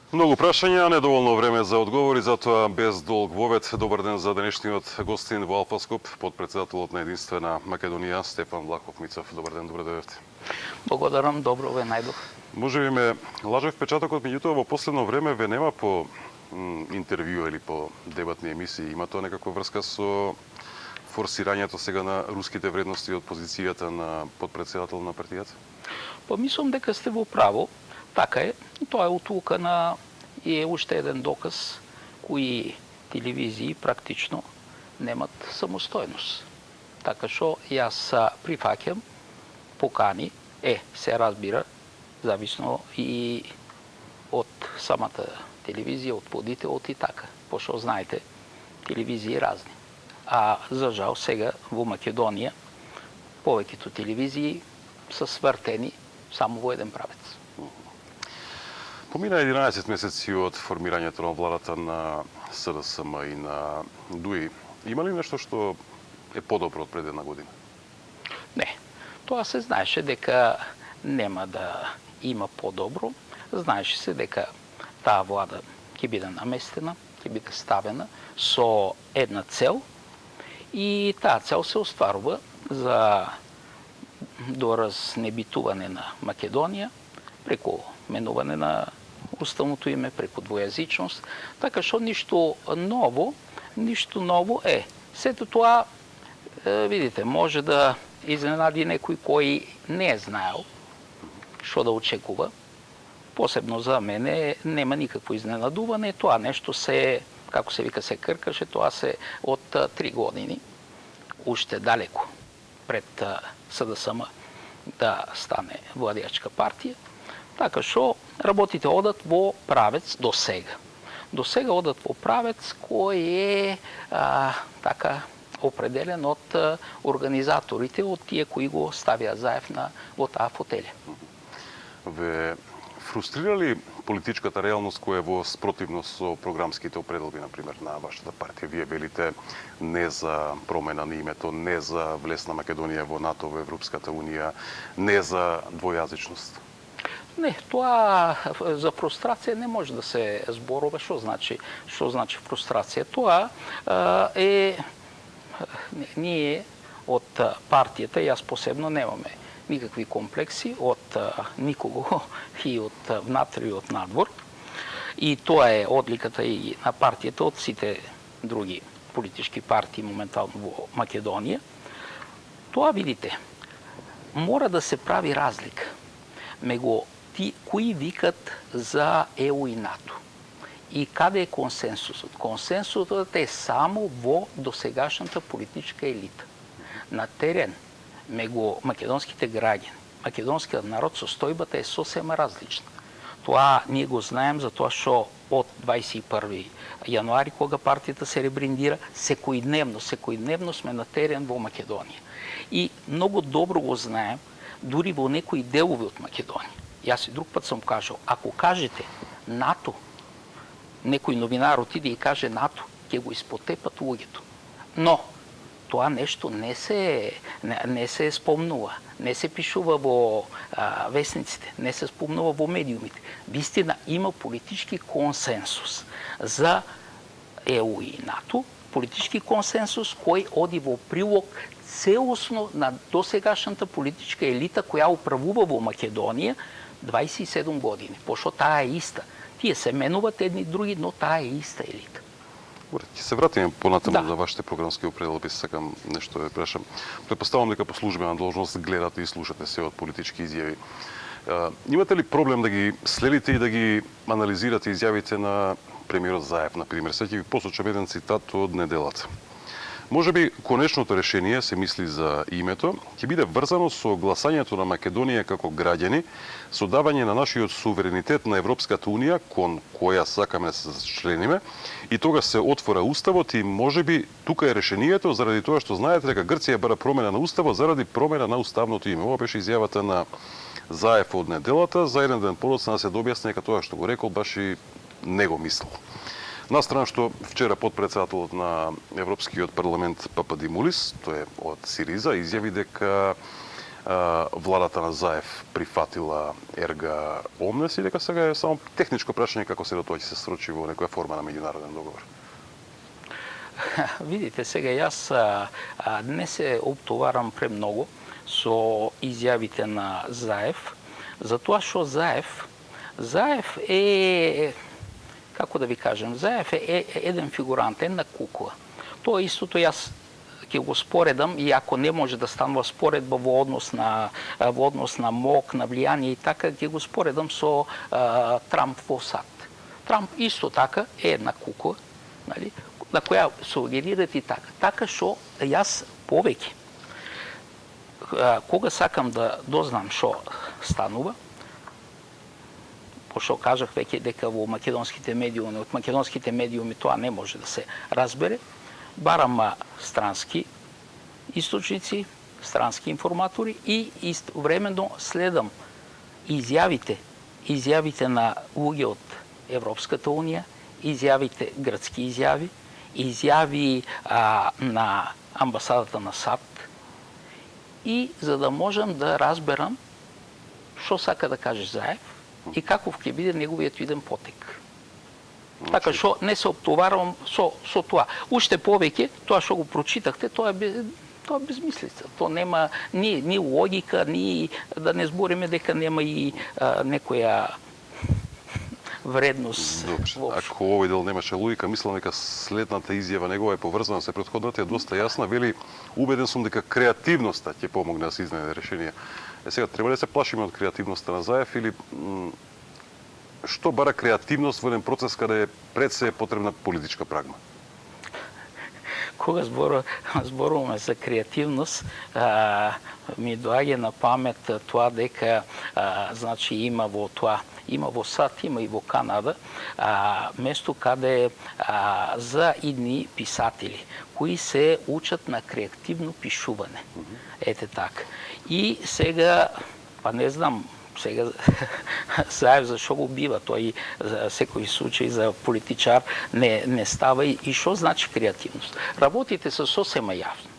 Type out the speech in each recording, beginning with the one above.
Многу прашања, недоволно време за одговори, затоа без долг вовед. Добар ден за денешниот гостин во Алфаскоп, подпредседателот на Единствена Македонија, Стефан Влахов Мицов. Добар ден, добре дојдовте. Благодарам, добро ве најдов. Може би ме лажев впечатокот, меѓутоа во последно време ве нема по интервју или по дебатни емисии. Има тоа некаква врска со форсирањето сега на руските вредности од позицијата на подпредседател на партијата? Па мислам дека сте во право. Така е. Тоа е отлука на и е уште еден доказ кои телевизии практично немат самостојност. Така што јас прифаќам покани, се разбира, зависно и од самата телевизија, од водителот и така. Пошто знаете, телевизии разни. А за жал сега во Македонија повеќето телевизии се свртени само во еден правец. Помина 11 месеци од формирањето на владата на СДСМ и на ДУИ. Има ли нешто што е подобро од пред една година? Не. Тоа се знаеше дека нема да има подобро. Знаеше се дека таа влада ќе биде наместена, ќе биде ставена со една цел и таа цел се остварува за доразнебитување на Македонија преку менување на уставното име, преку двојазичност, така што ништо ново е. Сето тоа, видите, може да изненади некој кој не е знаел што да очекува. Посебно за мене нема никакво изненадување, тоа нешто се, како се вика, се кркаше, тоа се од 3 години, уште далеко пред СДСМ да стане владеачка партија. Така што работите одат во правец до сега. До сега одат во правец кој е така определен од организаторите, од тие кои го ставија Заев во таа фотелја. Ве фрустрира ли политичката реалност која е во спротивност со програмските определби, например, на вашата партија? Вие велите не за промена на името, не за влез на Македонија во НАТО, во Европската Унија, не за двојазичност. Не, тоа за фрустрација не може да се зборува. Што значи фрустрација? Тоа е ние од партијата, јас посебно немаме никакви комплекси од никого и од внатре и од надвор. И тоа е одликата и на партијата од сите други политички партии моментално во Македонија. Тоа видите, мора да се прави разлика меѓу кои викат за ЕУ и НАТО. И каде е консенсусот? Консенсусот е само во досегашната политичка елита. На терен, меѓу македонските граѓани, македонскиот народ, состојбата е сосема различна. Тоа ние го знаем затоа што од 21. јануари, кога партијата се ребрендира, секојдневно сме на терен во Македонија. И многу добро го знаем, дури во некои делови од Македонија. Јас и друг пат сум кажал, ако кажете НАТО, некој новинар отиде и каже НАТО, ќе го испотепат луѓето. Но тоа нешто не се спомнува, не се пишува во весниците, не се спомнува во медиумите. Вистина има политички консенсус за ЕУ и НАТО, политички консенсус кој оди во прилог целосно на досегашната политичка елита која управува во Македонија 27 години, пошто таа е иста. Тие се менуват едни други, но таа е иста елита. Ќе се вратиме понатаму за вашите програмски определби, сакам нешто да прашам. Претпоставувам дека по службена должност гледате и слушате се од политички изјави. Имате ли проблем да ги следите и да ги анализирате изјавите на премиерот Заев, например? Сега ќе ви посочам еден цитат од неделата. Може би конечното решение, се мисли за името, ќе биде врзано со гласањето на Македонија како граѓани, со давање на нашиот суверенитет на Европската Унија, кон која сакаме да се члениме, и тога се отвора уставот и може би тука е решението заради тоа што знаете дека Грција бара промена на уставот заради промена на уставното име. Ова беше изјавата на Заев од неделата, за еден ден подоцна да се дообјасни дека тоа што го рекол баш и не го мислел. Настрана што вчера подпредседателот на Европскиот парламент Пападимулис, тој е од Сириза, изјави дека владата на Заев прифатила ерга омнес и дека сега е само техничко прашање како се тоа ќе се срочи во некоја форма на меѓународен договор? Видите, сега јас не се обтоварам премногу со изјавите на Заев, затоа што Заев е, како да ви кажем, Заев е еден фигурант, една кукла. Тоа истото јас ќе го споредам, и ако не може да станува споредба во однос на мок, на влијание и така, ќе го споредам со Трамп во САД. Трамп исто така е една кукла, нали, на која сугерират и така. Така што јас повеќе, кога сакам да дознам што станува, пошто кажах веќе дека во македонските медиуми, од македонските медиуми тоа не може да се разбере, барам странски источници, странски информатори и истовремено следам изјавите на луѓе од Европската унија, изјавите, грцки изјави на амбасадата на САД, и за да можам да разберам што сака да каже Заев и каков ќе биде неговиот иден потек. Така што не се обтоварувам со тоа. Уште повеќе, тоа што го прочитахте, тоа е безмислица. Тоа нема ни логика, ни да не збориме дека нема и некоја вредност. Добре. Ако овој дел немаше логика, мислам дека следната изјава негова е поврзана со претходната, е доста јасна, вели: убеден сум дека креативноста ќе помогне да се изнајде решение. Сега треба да се плашиме од креативноста на Заев, или што бара креативност во еден процес каде пред се е потребна политичка прагма? Кога зборуваме за креативност, ми доаѓа на памет тоа дека значи има во САД, има и во Канада, место каде за идни писатели кои се учат на креативно пишување. Ете така. И сега, па не знам, сега Заев зашо го бива, тој секој случај за политичар не става, и што значи креативност. Работите се сосема јавно.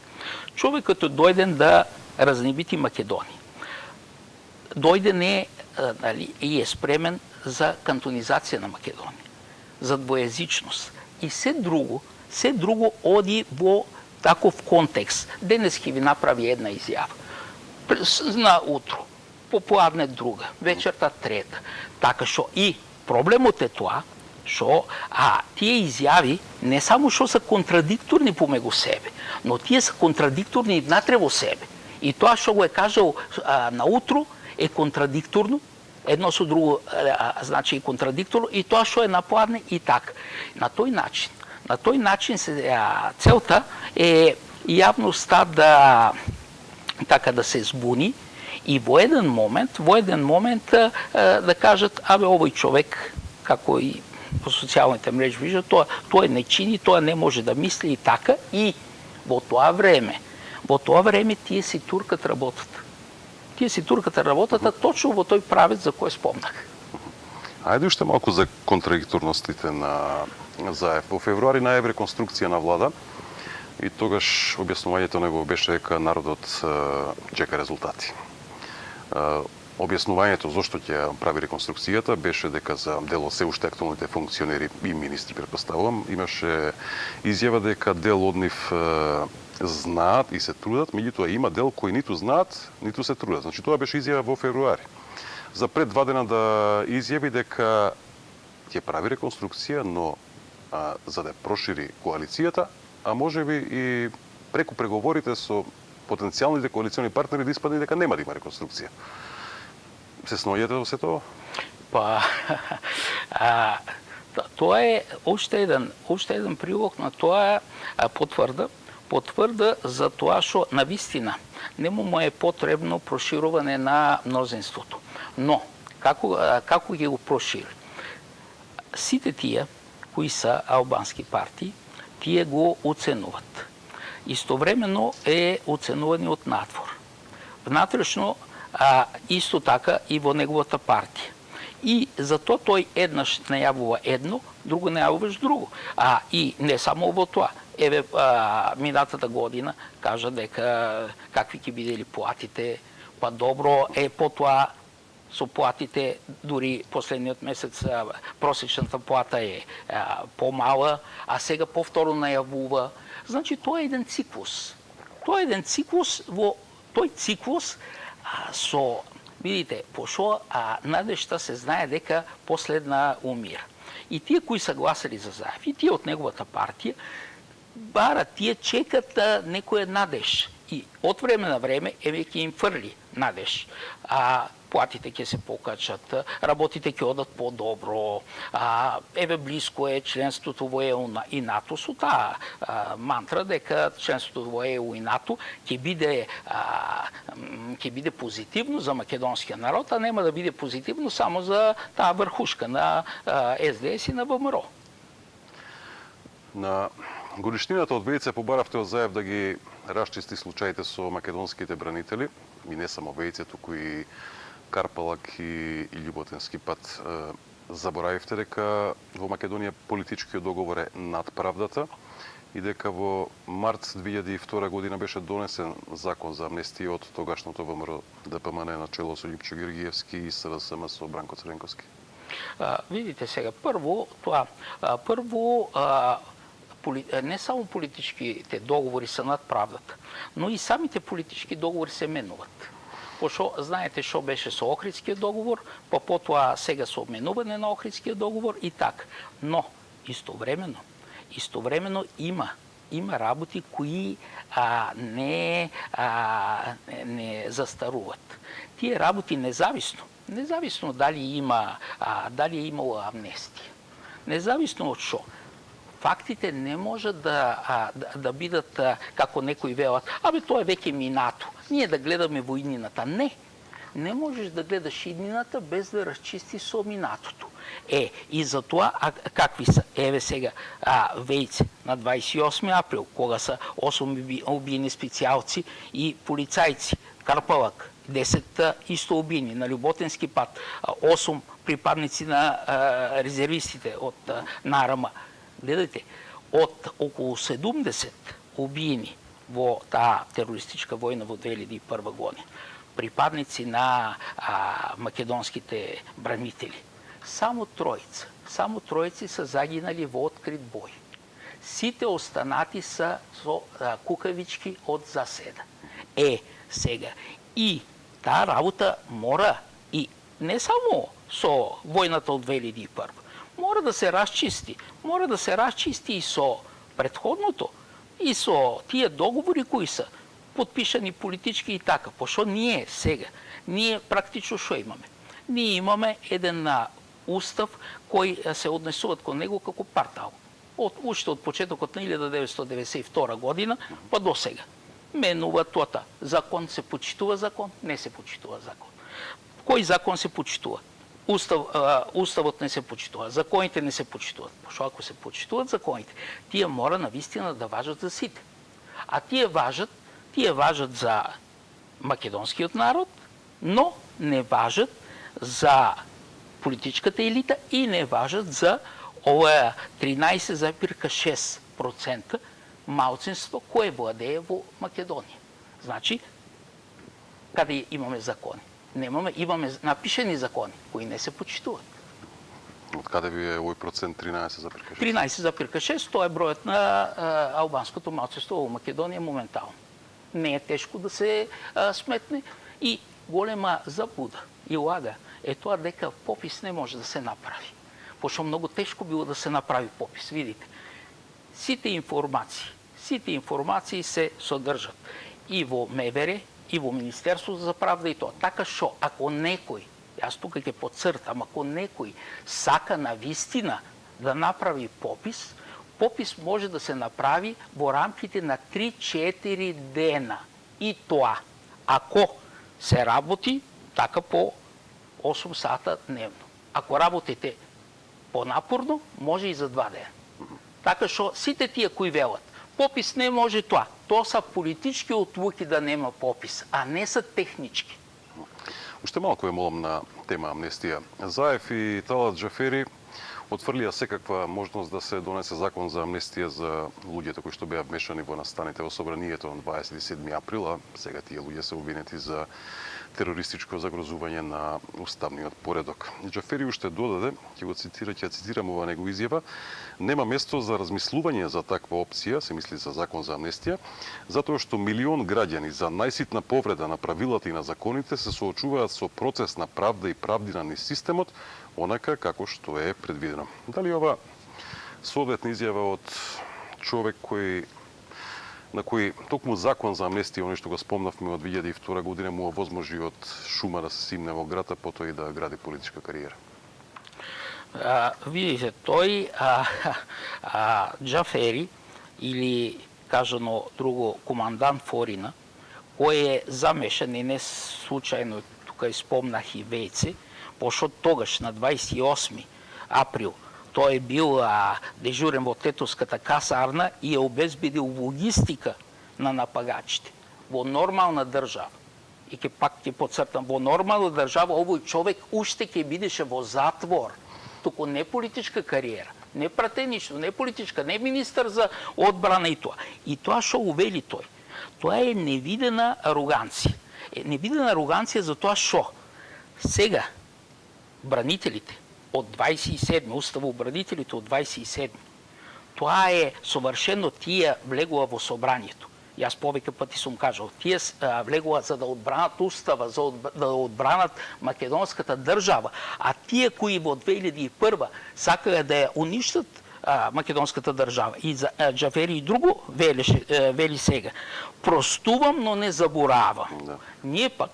Човекот е дојден да разнебити Македонија. Дојден е, и е спремен за кантонизација на Македонија, за двоезичност. И се друго оди во таков контекст. Денес ќе ви направи една изјава. На утро, попладне друга, вечерта трета. Така што и проблемот е тоа што тие изјави не само што се контрадикторни помегу себе, но тие се контрадикторни и внатре во себе. И тоа што го е кажал на утро е контрадикторно, едно со друго значи и контрадикторно, и тоа што е напладне и така. На тој начин целта е јавноста да се збуни, и во еден момент да кажат: абе, овој човек, како и по социјалните мрежи вижда, тоа не чини, тоа не може да мисли и така, и во тоа време тие си туркат работата. А точно во тој правец за кој спомнах. Ајде уште малку за контрадикторностите на Заев. Во февруари најави реконструкција на влада, и тогаш објаснувањето него беше дека народот чека резултати. Објаснувањето зошто ќе прави реконструкцијата беше дека за дел од се уште актуалните функционери и министри, претпоставувам, имаше изјава дека дел од нив знаат и се трудат, меѓутоа има дел кои ниту знаат, ниту се трудат. Значи тоа беше изјава во февруари. За пред 2 дена да изјави дека ќе прави реконструкција, но за да прошири коалицијата, а можеби и преку преговорите со потенцијалните коалициони партнери да испадне дека нема да има реконструкција. Се сноѓате во се тоа? Па, тоа е уште еден прилог на тоа потврда за тоа што навистина нему му е потребно проширување на мнозинството. Но, како ги го прошири? Сите тие кои се албански партии, тие го оценуват. Истовремено е оценувани од надвор. Внатрешно, исто така и во неговата партија. И затоа тој еднаш најавува едно, друго најавуваш друго. И не само во тоа. Еве, минатата година кажа дека какви ќе бидели платите па добро, потоа со платите, дури последниот месец просечната плата е помала, а сега повторно најавува. Значи, тоа е еден циклус. Тоа е еден циклус, во тој циклус со, видите, пошо надежта се знае дека последна умира. И тие кои са гласали за Заев, и тие од неговата партија, барат, тие чекат некоја надеж. И од време на време ќе им фрли надеж. Платите ќе се покачат, работите ќе одат по-добро, близко е членството во ЕУ и НАТО, со таа мантра дека членството во ЕУ и НАТО ќе биде позитивно за македонскиот народ, а нема да биде позитивно само за таа врхушка на СДС и на ВМРО. На годишнината од Вејце побаравте од Заев да ги расчисти случаите со македонските бранители, и не само Вејце, туку и Карпалак и Љуботински пат. Заборавивте дека во Македонија политичкиот договор е над правдата и дека во март 2002 година беше донесен закон за амнестија од тогашното ВМРО ДПМН на чело со Љупчо Георгиевски и СДСМ со Бранко Црвенковски. Видите сега, прво не само политичките договори се над правдата, но и самите политички договори се менуват. Пошо знаете што беше со Охридскиот договор, па потоа сега со менување на Охридскиот договор и така. Но истовремено има работи кои не застаруват. Тие работи независно дали е имало амнестија, независно од што, фактите не можат да бидат, како некои велат, тоа е веќе минато. Ние да гледаме во иднината. Не можеш да гледаш иднината без да расчисти со минатото. И за тоа, какви са? Еве сега, Вејце на 28 април, кога са 8 убиени специјалци и полицајци, Карпалак, 10 исто убиени, на Љуботински пат, 8 припадници на резервистите од НАРМ. Гледайте, од околу 70 убиени во таа терористичка војна во 2001 година, припадници на македонските бранители, само тројци са загинали во открит бој. Сите останати са со кукавички од заседа. Сега, и таа работа мора, и не само со војната од 2001, мора да се расчисти. Мора да се расчисти и со претходното, и со тие договори кои се подпишани политички и така. Пошто ние практично што имаме? Ние имаме еден устав кој се однесуват кон него како партал. Уште од почетокот на 1992 година па до сега. Менува тоа. Закон се почитува закон, не се почитува закон. Кој закон се почитува? Уставот не се почитува, законите не се почитуваат. Пошто ако се почитуваат законите, тие мора навистина да важат за сите. А тие важат за македонскиот народ, но не важат за политичката елита и не важат за ова 13,6% малцинство кое владее во Македонија. Значи, каде имаме закони? Имаме напишени закони кои не се почитуваат. Од каде ви е овој процент 13,6? 13,6, тоа е бројот на албанското малцинство во Македонија моментално. Не е тешко да се сметне и голема заблуда и лага е тоа дека попис не може да се направи. Пошто многу тешко било да се направи попис. Видите, сите информации се содржат и во МВР, и во Министерството за правда и тоа. Така што, ако некој, јас тука ќе подцртам, ако некој сака на вистина да направи попис, попис може да се направи во рамките на 3-4 дена. И тоа, ако се работи така по 8 сата дневно. Ако работите понапорно, може и за 2 дена. Така што сите тие кои велат, попис не може тоа. Тоа са политички отлуки да нема попис, а не са технички. Уште малку ја молам на тема амнестија. Заев и Талат Джафери отфрлија секаква можност да се донесе закон за амнестија за луѓето кои што беа вмешани во настаните во собранието на 27 априла. Сега тие луѓе се обвинети за терористичко загрозување на уставниот поредок. Џафери уште додаде, ќе цитирам ова негова изјава, нема место за размислување за таква опција, се мисли за закон за амнестија, затоа што милион граѓани за најситна повреда на правилата и на законите се соочуваат со процес на правда и правдина низ системот, онака како што е предвидено. Дали ова соодветна изјава од човек на кој токму закон за амнестија, оној што го спомнавме од 2002 година, му овозможи од шума да се симне во град, а потоа и да гради политичка кариера? Видите, тој Џафери, или кажано друго командант Форина, кој е замешан и не случајно, тука спомнах и Вејце, пошто тогаш на 28 април тој е бил дежурен во Тетовската касарна и е обезбедил логистика на напагачите. Во нормална држава, и пак ќе подцртам, во нормална држава овој човек уште ќе бидеше во затвор, туку не политичка кариера, не пратенично, не политичка, не министар за одбрана и тоа. И тоа што увели тој, тоа е невидена ароганција. Невидена ароганција за тоа што сега бранителите од 27, уставобранителите од 27, тоа е совршено, тие влегува во собранието. Јас повеќе пати сум кажал, тие влегува за да одбранат устава, за да одбранат македонската држава, а тие кои во 2001 сакаја да ја уништат македонската држава. И Џафери и друго вели сега. Простувам, но не заборавам. Да. Ние пак,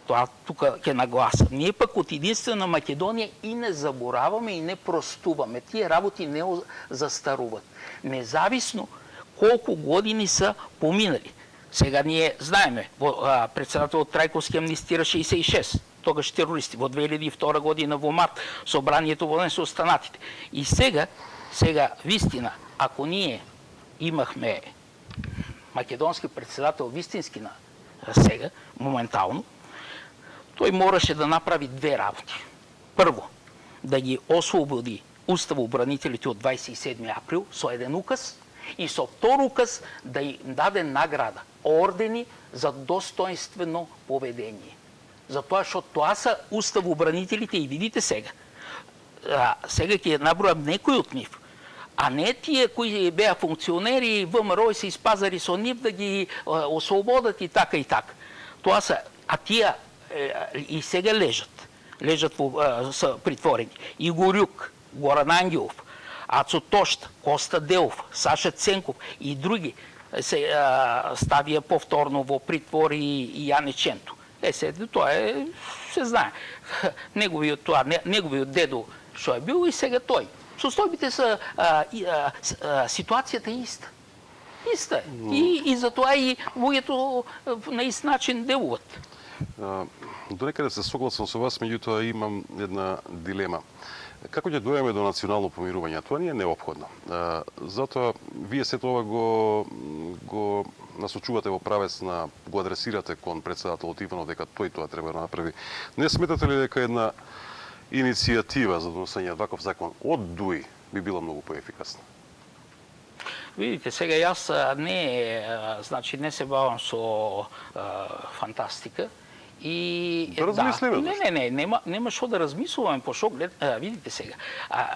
тоа тука ќе нагласам, ние пак од единствена Македонија и не забораваме и не простуваме. Тие работи не застаруват. Независно колку години са поминали. Сега ние знаеме, председателот Трајковски амнистира 66, тогаш терористи, во 2002 година во март, собранието во ден со останатите. И сега вистина, ако ние имахме македонски председател вистински на сега, моментално, тој мораше да направи две работи. Прво, да ги ослободи уставобранителите од 27 април со еден указ и со втор указ да им даде награда, ордени за достоинствено поведение. Затоа што тоа са уставобранителите и видите сега. Сега ќе набројам некои од нив, а не тие кои беа функционери, ВМРО и се испазари со нив да ги ослободат и така и така. Тоа са, а тие и сега лежат са притворени. Игор Јук, Горан Ангелов, Ацо Тошта, Коста Делов, Саша Ценков и други се ставија повторно во притвор и Јане Ченто. Тоа се знае. Неговиот дедо што е бил и сега тој. Состојбите са ситуацијата е иста. Иста е. И затоа и луѓето на ист начин делуват. Донекаде се согласам со вас, меѓутоа имам една дилема. Како ќе дојдеме до национално помирување? Тоа не е неопходно. Затоа вие сето ова го насочувате во правец на го адресирате кон председателот Иванов дека тој тоа треба да направи. Не сметате ли дека една иницијатива за донесење ваков закон од ДУИ би била многу поефикасна? Видите, сега јас не се бавам со фантастика. И да размислиме. Нема што да размислуваме, пошто видите сега.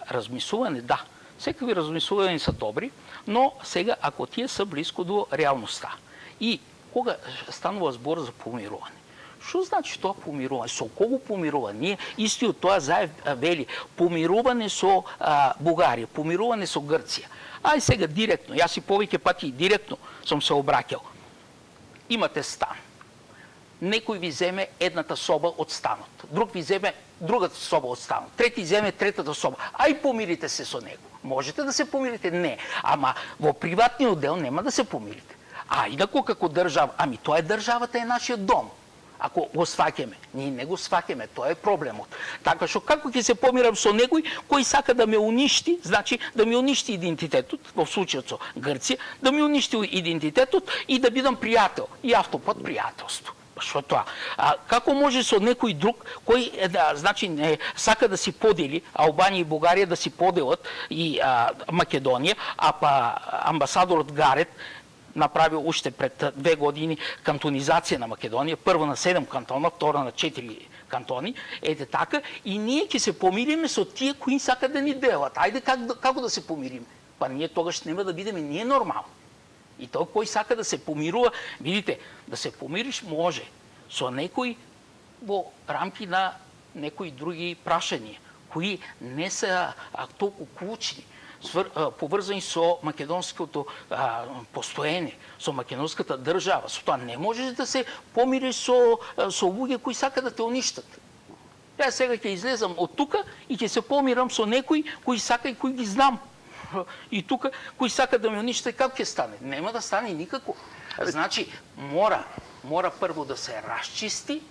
Размислување да. Секави размислувања се добри, но сега ако тие се близко до реалноста и кога станува збор за помирување. Што значи тоа помирување? Со кого помирување? Ние истиот тоа Заев вели помирување со Бугарија, помирување со Грција. Ај сега директно, јас и повеќе пати директно сум се обраќал. Имате стан. Некој ви земе едната соба од станот, друг ви земе другата соба од станот, трети земе третата соба. Ај помирите се со него. Можете да се помирите? Не. Ама во приватниот дел нема да се помирите. А инаку како држава, тоа е државата е нашиот дом. Ако го сваќаме, ние не го сваќаме, тоа е проблемот. Така што како ќе се помирам со некој кој сака да ме уништи, значи да ми уништи идентитетот, во случајот со Грција, да ми уништи идентитетот и да бидам пријател. И автопат пријателство. Што тоа? Како може со некој друг кој значи не сака да си подели Албанија и Бугарија да си поделат и Македонија, а па амбасадорот Гарет направил уште пред 2 години кантонизација на Македонија, прво на 7 кантона, второ на 4 кантони, ете така, и ние ќе се помириме со тие кои сакат да ни делат. Ајде како да се помириме? Па ние тогаш нема да бидеме ние нормално. И тој кој сака да се помирува, видите, да се помириш може со некој во рамки на некои други прашања, кои не се толку клучни, поврзани со македонското постоење, со македонската држава. Со тоа не можеш да се помириш со луѓе кои сакат да те уништат. Ја сега ќе излезам од тука и ќе се помирам со некои кои сака и кои ги знам. И тука кои сакат да ме уништат, како ќе стане? Нема да стане никако. Значи, мора прво да се расчисти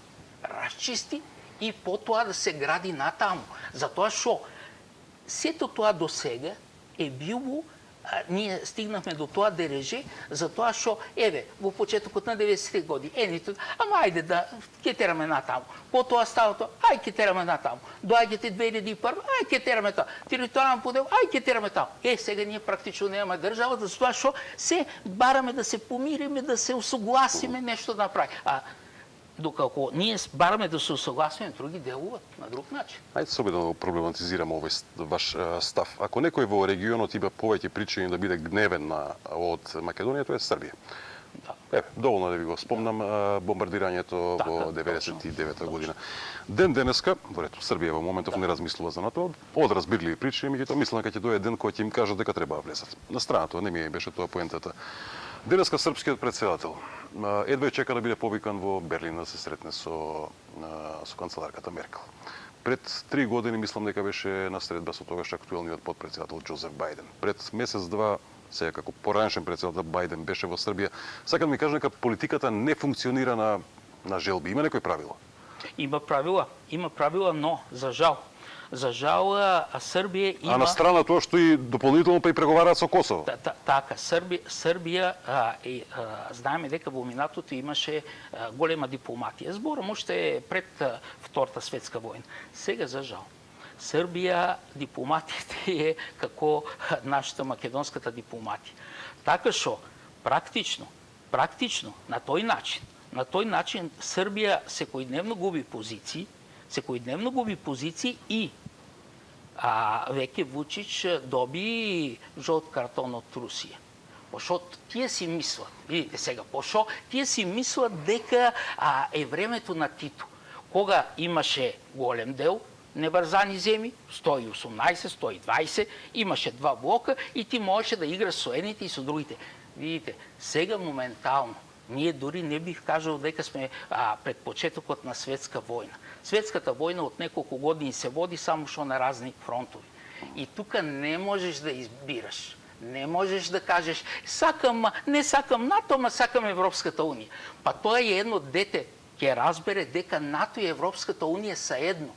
и потоа да се гради натаму. Затоа што сето тоа до сега е било, ние стигнахме до тоа дереже, затоа што, еве, во почетокот на 90-те години, ама ајде да ќе тераме натаму. Потоа става тоа, ај ќе тераме натаму. Доаѓате 2001, ај ќе тераме тоа. Територијален подел, ај ќе тераме таму. Сега ние практично немаме држава, затоа што се бараме да се помириме, да се усогласиме, нешто да направи. Доколку ние бараме да се усогласиме, други делуват на друг начин. Ајде се обидно да проблематизираме овој ваш став. Ако некој во регионот има повеќе причини да биде гневен од Македонија, тоа е Србија. Да. Доволно да ви го спомнам бомбардирањето во 99 година. Ден денеска, во ред, Србија во моментов не размислува за НАТО, од разбирливи причини, меѓутоа мислам дека ќе дојде ден кој ќе им каже дека треба да влезат. На страна тоа не ми беше тоа поентата. Денеска српскиот председател едва чека да биде повикан во Берлин да се сретне со канцеларката Меркел. Пред 3 години мислам дека беше на средба со тогаш актуелниот потпредседател Џозеф Бајден. Пред месец-два, сега како поранешен председател Бајден беше во Србија, сакам да ми кажа дека политиката не функционира на желби. Има некои правила? Има правила, но за жал Србија има... А на страна тоа што и дополнително па и преговараат со Косово. Така, Србија, знаеме дека во минатото имаше голема дипломатија. Зборам уште пред Втората светска војна. Сега, за жал, Србија дипломатијата е како нашата македонската дипломатија. Така што, практично, на тој начин Србија секојдневно губи позиции и веќе Вучич доби жолт картон од Русија. Пошто тие си мислат, видите сега, тие си мислат дека е времето на Тито, кога имаше голем дел неврзани земји, 118, 120, имаше 2 блока и ти можеше да играш со едните и со другите. Видите, сега моментално ние дури не бих кажал дека сме пред почетокот на светска војна. Светската војна од неколку години се води само што на разни фронтови. И тука не можеш да избираш. Не можеш да кажеш не сакам НАТО, ама сакам Европската унија. Па тоа е едно дете ќе разбере дека НАТО и Европската унија се едно.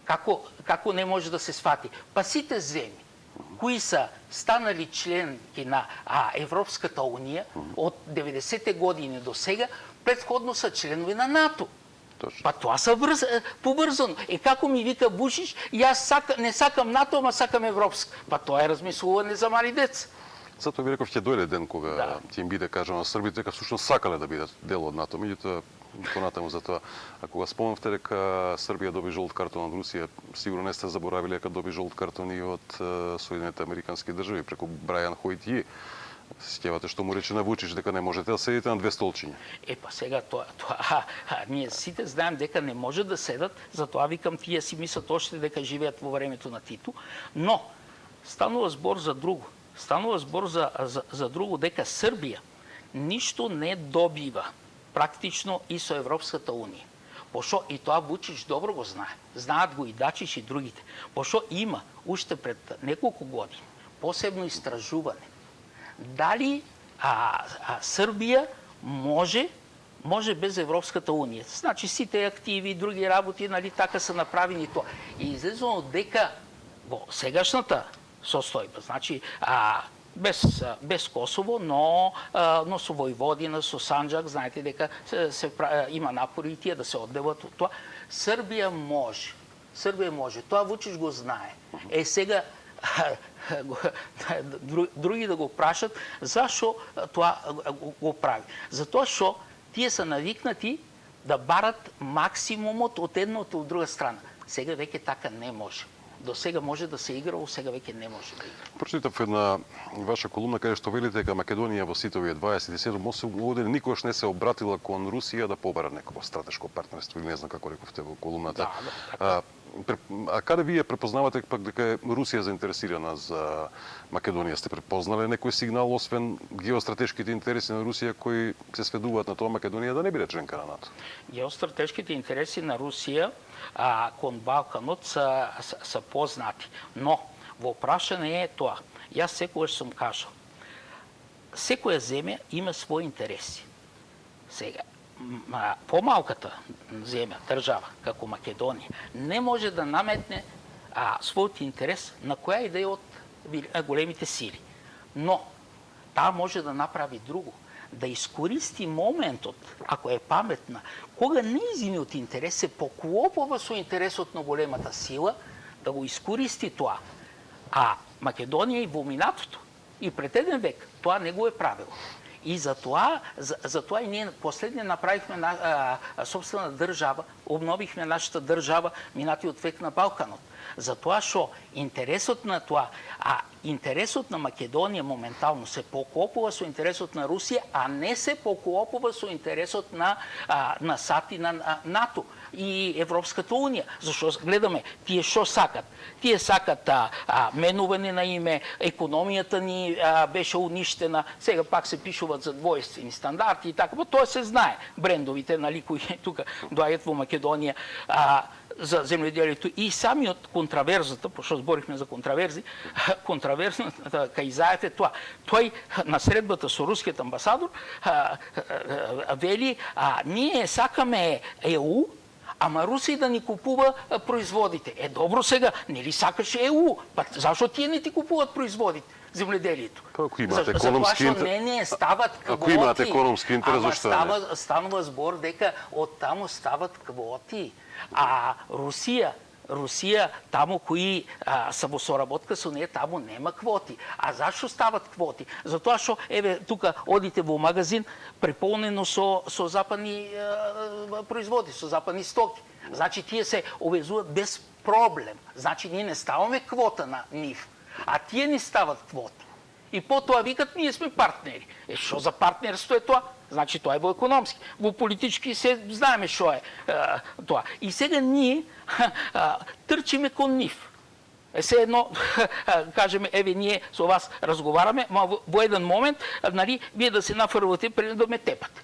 Како не може да се свати? Па сите земји кои са станали членки на Европската унија од 90-те години до сега, претходно са членови на НАТО. Точно. Па тоа са поврзано. Како ми вика Вучич, јас не сакам НАТО, ама сакам Европска. Па тоа е размислување за мали деца. Затоа ви реков ќе дојде ден кога ќе им биде кажано на србите дека всушност сакале да бидат дел од НАТО. Меѓутоа понатаму за тоа, ако го спомнавте дека Србија доби жолт картон од Русија, сигурно не сте заборавиле дека доби жолт картон и од Соединетите американски држави преку Брајан Хојтји. Сеќавате што му рече на Вучич дека не можете да седите на 2 столчиња. Па сега ние сите знаем дека не може да седат, затоа викам тие си мислат уште дека живеат во времето на Тито, но станува збор за друго. Станува збор за друго дека Србија ништо не добива практично и со Европската унија. Пошто и тоа Вучич добро го знае. Знаат го и Дачич и другите. Пошто има уште пред неколку години посебно истражување дали Србија може без Европската унија. Значи сите активи и други работи, нали така се направени тоа. И излезено дека во сегашната состојба, значи без Косово, но со Војводина, со Санџак, знаете дека има напори и тие да се оддеват од тоа. Србија може. Србија може. Тоа Вучич го знае. Сега други да го прашат зашо тоа го прави. Затоа што тие се навикнати да барат максимумот од едната од друга страна. Сега веќе така не може. До сега може да се играло, сега веќе не може да игра. Прочитав една ваша колумна каде што велите дека Македонија во сите овие 27 години никогаш не се обратила кон Русија да побара некакво стратешко партнерство или не знам како рековте во колумната. Да. А каде вие препознавате пак дека е Русија заинтересирана за Македонија? Сте препознале некој сигнал освен геостратешките интереси на Русија кои се сведуваат на тоа Македонија да не биде членка на НАТО? Геостратешките интереси на Русија кон Балканот са познати. Но во прашање е тоа. Јас секогаш сум кажал, секоја земја има своји интереси. Сега, помалката земја, држава, како Македонија, не може да наметне својот интерес на која идеја од големите сили. Но, таа може да направи друго. Да искористи моментот, ако е паметна, кога нејзиниот интерес се поклопува со интересот на големата сила, да го искористи тоа. А Македонија и во минатото, и пред еден век, тоа не го е правило. И затоа и ние последње направивме собствена држава, обновихме нашата држава минатиот век на Балканот. Затоа што интересот на тоа, интересот на Македонија моментално се поклопува со интересот на Русија, а не се поклопува со интересот на САД и на НАТО и Европската унија. Зашто гледаме, тие што сакат? Тие сакат менување на име, економијата ни беше уништена, сега пак се пишуваат за двоестени стандарти и така, тоа се знае. Брендовите, нали, кои тука доаѓаат во Македонија, за земјоделието и самиот контраверзата, пошто зборихме за контраверзи, контраверзната кај Заев е тоа. Тој на средбата со рускиот амбасадор вели, ние сакаме ЕУ, ама Русија да ни купува производите. Добро сега, нели сакаш ЕУ? Па зашо тие не ти купуваат производите? Земјоделието. Ако имате економски интерес, не стават квоти. Ако имате економски интерес, зашто не? Станува збор дека од таму стават квоти. А Русија, таму кои са во соработка со неја, таму нема квоти. А зашо стават квоти? Затоа што, еве, тука одите во магазин преполнено со западни производи, со западни стоки. Значи, тие се увезуваат без проблем. Значи, ние не ставаме квота на нив, а тие ни стават квоти. И потоа викат, ние сме партнери. Што за партнерство е тоа? Значи, тоа е во економски. Во политички се знаеме што е тоа. И сега ние трчиме кон нив. Се едно, кажеме, еве, ние со вас разговараме, ма во еден момент, нали, вие да се нафрвате пред да ме тепате.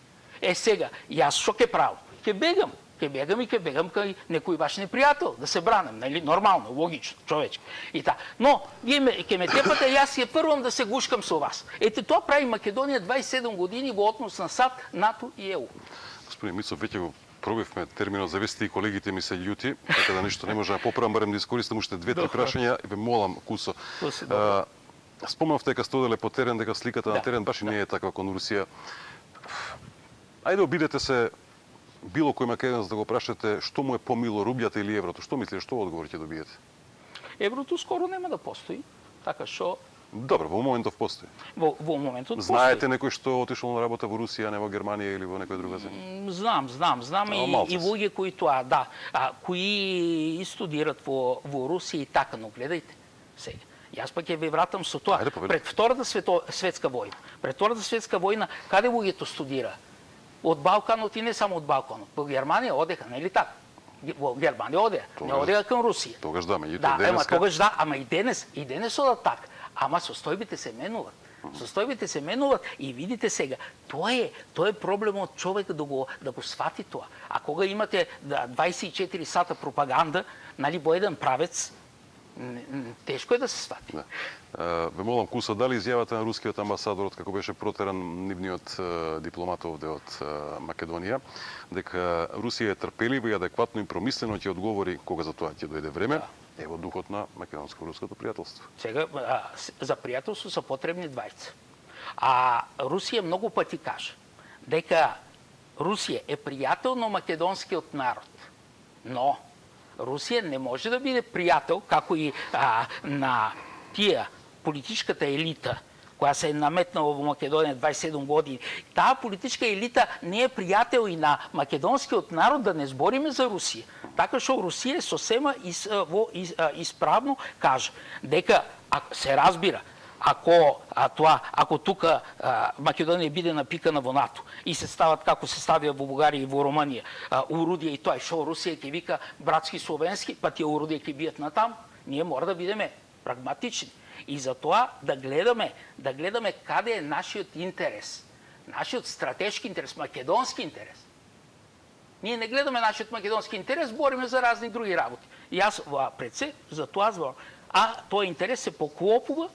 Сега, јас што ќе правам? Ќе бегам кај некој ваш непријател, да се бранам, нали, нормално, логично, човечки. И та. Но, вие ќе ме тепате, јас ќе првам да се гушкам со вас. Ете, тоа прави Македонија 27 години во однос на САД, НАТО и ЕУ. Господин Мицов, веќе го пробивме терминот, зависти и колегите ми се љути, така да нешто не може да поправам, барем да искористам уште 2-3 прашања и ве молам, Кусо. Спомнавте дека сте оделе по терен, дека сликата на терен баш и не е таква кон Русија. Ајде обидете се било кој македонец да го прашате што му е помило, рублјата или еврото. Што мислите, што одговор ќе добиете? Еврото скоро нема да постои, така што... Добро, во моментов постои. Во моментот постои. Знаете некој што отишол на работа во Русија, не во Германија или во некоја друга земја? Знам и луѓе кои тоа, да, кои студират во Русија и така, но гледајте сега. Јас пак ќе ве вратам со тоа. Пред Втората светска војна. Пред Втората светска војна, каде луѓето студира? Од Балканот и не само од Балканот. Во Германија одеха, нели така? Во Германија одеа, не одеа кон Русија. Тогаш да, меѓутоа денеска. Тогаш да, ама и денес одат така. Ама состојбите се менуваат. Состојбите се менуваат и видите сега, тоа е проблемот човек да го свати тоа. А кога имате 24 сата пропаганда, нали, во еден правец, тешко е да се свати. Да. Ве молам, Кусо, дали изјавата на рускиот амбасадор, како беше протеран нивниот дипломат овде од Македонија, дека Русија е трпелива и адекватно и промислено ќе одговори кога за тоа ќе дојде време, е во духот на македонско-руското пријателство. Сега, за пријателство са потребни двајца. А Русија многу пати каже дека Русија е пријател на македонскиот народ. Но Русија не може да биде пријател, како и на тие политичката елита, која се е наметнала во Македонија 27 години. Таа политичка елита не е пријател и на македонскиот народ, да не збориме за Русија. Така што Русија сосема исправно каже дека се разбира, ако тука Македонија биде напикана во НАТО и се стават како се ставија во Бугарија и во Романија орудија и тоа, што Русија ќе вика братски словенски, па тие орудија ќе бијат натам, ние мора да бидеме прагматични. И за тоа да гледаме каде е нашиот интерес, нашиот стратешки интерес, македонски интерес. Ние не гледаме нашиот македонски интерес, бориме за разни други работи. И јас пред се за тоа зборам. А тој интерес се поклопува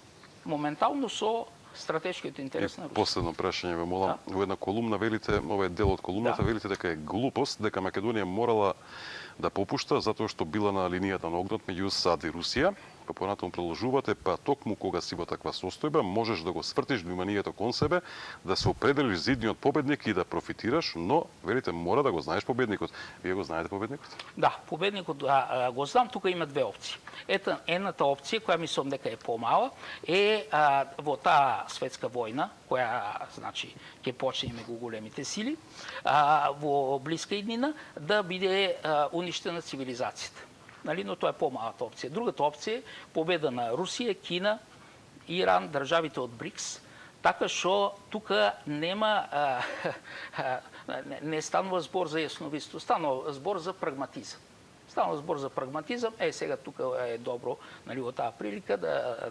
моментално со стратешкиот интерес на Русија. Последно прашање ве молам. Во една колумна велите, ова е дел од колумната, велите дека е глупост дека Македонија морала да попушта затоа што била на линијата на огнот меѓу САД и Русија. Па понатаму продолжувате, па токму кога си во таква состојба, можеш да го свртиш вниманието кон себе, да се определиш за идниот победник и да профитираш, но велите мора да го знаеш победникот. Вие го знаете победникот? Да, победникот го знам, тука има две опции. Едната опција, која мислам дека е помала, е во таа светска војна, која значи ќе почнеме го големите сили, во блиска иднина да биде уништена цивилизацијата. Нали, но тоа е помалата опција. Другата опција е победа на Русија, Кина, Иран, државите од БРИКС, така што тука нема не станува збор за јасновидство, станува збор за прагматизам. Станува збор за прагматизам, сега тука е добро, нали, во таа прилика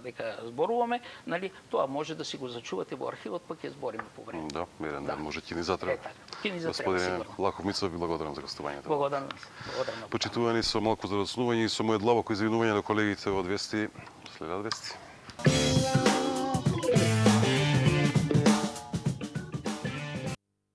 дека зборуваме, нали, тоа може да си го зачувате во архивот, па ќе збориме по време. Да, верен ден, може ќе ни затреба. Ќе ни затреба, Господине сигурно. Лахов Мицов, ви благодарам за гостувањето. Благодарам. Почитувани со малку за доцнување и со моје длабоко извинување до колегите од Вести. Следат Вести.